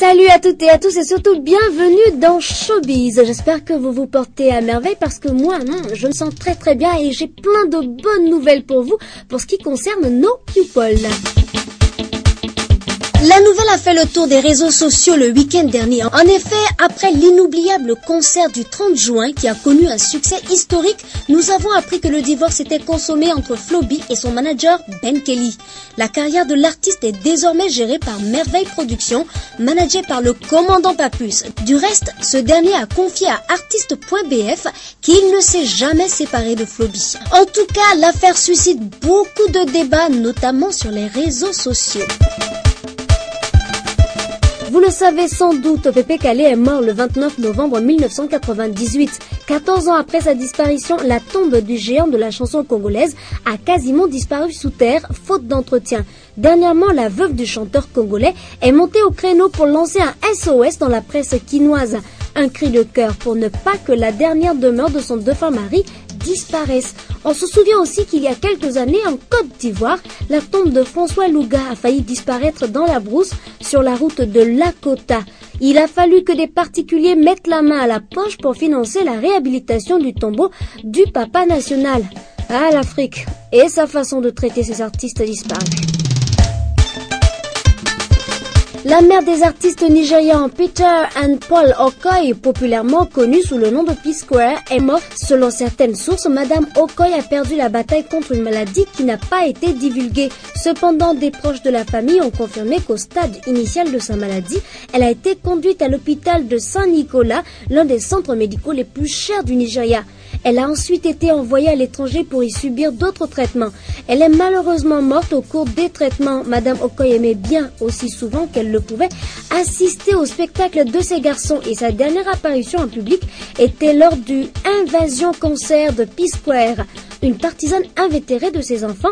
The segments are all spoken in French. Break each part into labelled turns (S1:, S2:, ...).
S1: Salut à toutes et à tous et surtout bienvenue dans Showbiz. J'espère que vous vous portez à merveille parce que moi, je me sens très bien et j'ai plein de bonnes nouvelles pour vous pour ce qui concerne nos people. La nouvelle a fait le tour des réseaux sociaux le week-end dernier. En effet, après l'inoubliable concert du 30 juin qui a connu un succès historique, nous avons appris que le divorce était consommé entre Flo-B et son manager Ben Kelly. La carrière de l'artiste est désormais gérée par Merveille Productions, managée par le commandant Papus. Du reste, ce dernier a confié à artiste.bf qu'il ne s'est jamais séparé de Flo-B. En tout cas, l'affaire suscite beaucoup de débats, notamment sur les réseaux sociaux. Vous le savez sans doute, Pépé Calé est mort le 29 novembre 1998. 14 ans après sa disparition, la tombe du géant de la chanson congolaise a quasiment disparu sous terre, faute d'entretien. Dernièrement, la veuve du chanteur congolais est montée au créneau pour lancer un SOS dans la presse quinoise. Un cri de cœur pour ne pas que la dernière demeure de son défunt mari disparaisse. On se souvient aussi qu'il y a quelques années, en Côte d'Ivoire, la tombe de François Louga a failli disparaître dans la brousse sur la route de Lakota. Il a fallu que des particuliers mettent la main à la poche pour financer la réhabilitation du tombeau du papa national. Ah, l'Afrique et sa façon de traiter ses artistes disparus. La mère des artistes nigérians Peter and Paul Okoye, populairement connue sous le nom de P-Square, est morte. Selon certaines sources, Madame Okoye a perdu la bataille contre une maladie qui n'a pas été divulguée. Cependant, des proches de la famille ont confirmé qu'au stade initial de sa maladie, elle a été conduite à l'hôpital de Saint-Nicolas, l'un des centres médicaux les plus chers du Nigeria. Elle a ensuite été envoyée à l'étranger pour y subir d'autres traitements. Elle est malheureusement morte au cours des traitements. Madame Okoye aimait bien, aussi souvent qu'elle le pouvait, assister au spectacle de ses garçons et sa dernière apparition en public était lors du Invasion Concert de P-Square. Une partisane invétérée de ses enfants,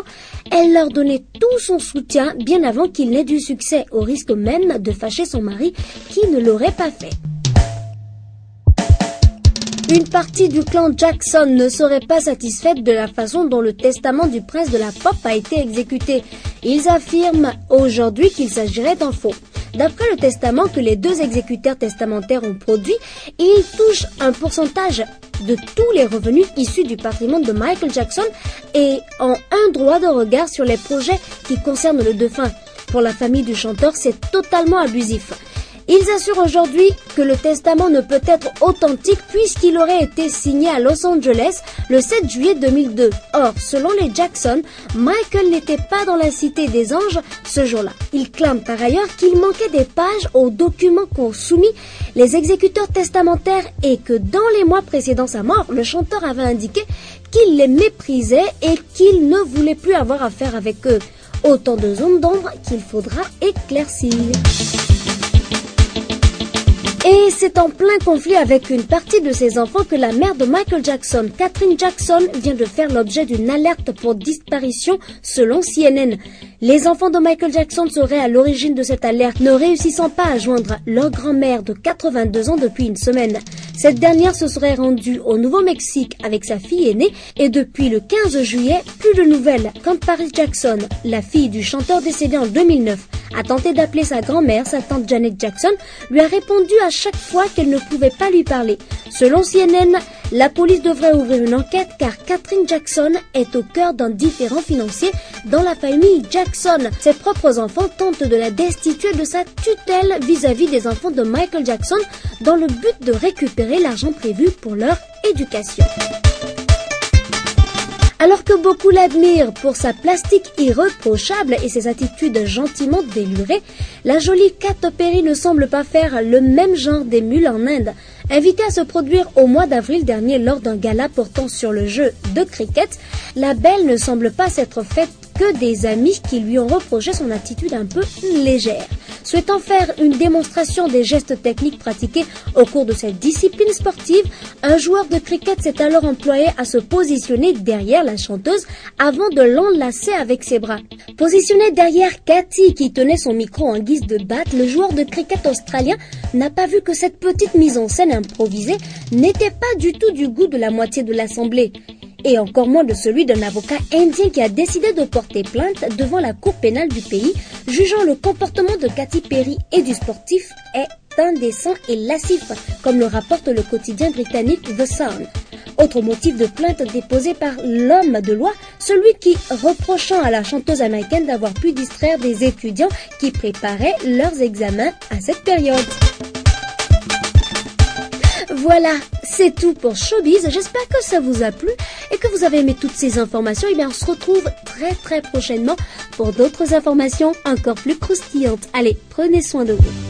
S1: elle leur donnait tout son soutien bien avant qu'il n'ait du succès, au risque même de fâcher son mari qui ne l'aurait pas fait. Une partie du clan Jackson ne serait pas satisfaite de la façon dont le testament du prince de la pop a été exécuté. Ils affirment aujourd'hui qu'il s'agirait d'un faux. D'après le testament que les deux exécuteurs testamentaires ont produit, ils touchent un pourcentage de tous les revenus issus du patrimoine de Michael Jackson et ont un droit de regard sur les projets qui concernent le défunt. Pour la famille du chanteur, c'est totalement abusif. Ils assurent aujourd'hui que le testament ne peut être authentique puisqu'il aurait été signé à Los Angeles le 7 juillet 2002. Or, selon les Jackson, Michael n'était pas dans la Cité des Anges ce jour-là. Ils clament par ailleurs qu'il manquait des pages aux documents qu'ont soumis les exécuteurs testamentaires et que dans les mois précédant sa mort, le chanteur avait indiqué qu'il les méprisait et qu'il ne voulait plus avoir affaire avec eux. Autant de zones d'ombre qu'il faudra éclaircir. Et c'est en plein conflit avec une partie de ses enfants que la mère de Michael Jackson, Catherine Jackson, vient de faire l'objet d'une alerte pour disparition selon CNN. Les enfants de Michael Jackson seraient à l'origine de cette alerte, ne réussissant pas à joindre leur grand-mère de 82 ans depuis une semaine. Cette dernière se serait rendue au Nouveau-Mexique avec sa fille aînée et depuis le 15 juillet, plus de nouvelles. Quand Paris Jackson, la fille du chanteur décédé en 2009, a tenté d'appeler sa grand-mère, sa tante Janet Jackson, lui a répondu à chaque fois qu'elle ne pouvait pas lui parler. Selon CNN, la police devrait ouvrir une enquête car Catherine Jackson est au cœur d'un différend financier dans la famille Jackson. Ses propres enfants tentent de la destituer de sa tutelle vis-à-vis des enfants de Michael Jackson dans le but de récupérer l'argent prévu pour leur éducation. Alors que beaucoup l'admirent pour sa plastique irréprochable et ses attitudes gentiment délurées, la jolie Katy Perry ne semble pas faire le même genre d'émule en Inde. Invitée à se produire au mois d'avril dernier lors d'un gala portant sur le jeu de cricket, la belle ne semble pas s'être faite que des amis qui lui ont reproché son attitude un peu légère. Souhaitant faire une démonstration des gestes techniques pratiqués au cours de cette discipline sportive, un joueur de cricket s'est alors employé à se positionner derrière la chanteuse avant de l'enlacer avec ses bras. Positionné derrière Cathy qui tenait son micro en guise de batte, le joueur de cricket australien n'a pas vu que cette petite mise en scène improvisée n'était pas du tout du goût de la moitié de l'assemblée. et encore moins de celui d'un avocat indien qui a décidé de porter plainte devant la cour pénale du pays, jugeant le comportement de Katy Perry et du sportif est indécent et lascif, comme le rapporte le quotidien britannique The Sun. Autre motif de plainte déposé par l'homme de loi, celui qui, reprochant à la chanteuse américaine d'avoir pu distraire des étudiants qui préparaient leurs examens à cette période. Voilà, c'est tout pour Showbiz. J'espère que ça vous a plu et que vous avez aimé toutes ces informations. Et bien, on se retrouve très prochainement pour d'autres informations encore plus croustillantes. Allez, prenez soin de vous.